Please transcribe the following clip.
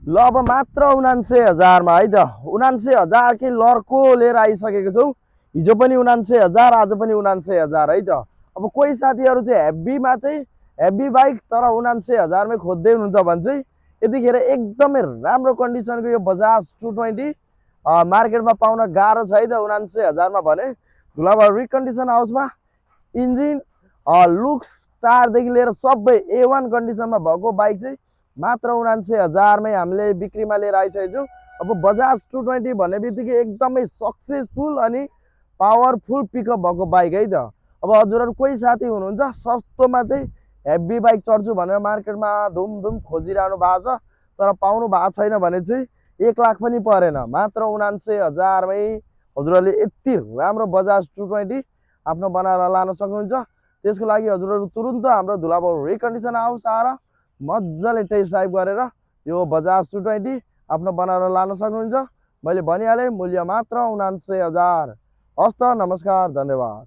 ल अब मात्र 79,000 मा है त 79,000 के लर्को लिएर आइसकेको छौँ। हिजो पनि 79,000 आज पनि 79,000 है त। अब कोही साथीहरू चाहिँ हेभीमा चाहिँ हेभी बाइक तर 79,000 मै खोज्दै हुनुहुन्छ भने चाहिँ यतिखेर एकदमै राम्रो कन्डिसनको यो बजाज 220 मार्केटमा पाउन गाह्रो छ है त 79,000 मा भने। धुलाबारी रिकन्डिसन हाउसमा इन्जिन लुक्स टायरदेखि लिएर सबै A1 कन्डिसनमा भएको बाइक चाहिँ मात्र 79,000 मै हामीले बिक्रीमा लिएर आइसकेको छौँ। अब बजाज 220 भन्ने बित्तिकै एकदमै सक्सेसफुल अनि पावरफुल पिकअप भएको बाइक है त। अब हजुरहरू कोही साथी हुनुहुन्छ सस्तोमा चाहिँ हेभी बाइक चढ्छु भनेर मार्केटमा धुमधुम खोजिरहनु भएको छ तर पाउनु भएको छैन भने चाहिँ 1 लाख पनि परेन, मात्र 79,000 मै हजुरहरूले यति राम्रो बजाज 220 आफ्नो बनाएर लान सक्नुहुन्छ। त्यसको लागि हजुरहरू तुरुन्त हाम्रो धुलाबाउ रिकन्डिसन हाउस आएर मजाले टेस्ट ड्राइभ गरेर यो बजाज 220 आफ्नो बनाएर लान सक्नुहुन्छ। मैले भनिहालेँ मूल्य मात्र 79,000। हस्त नमस्कार धन्यवाद।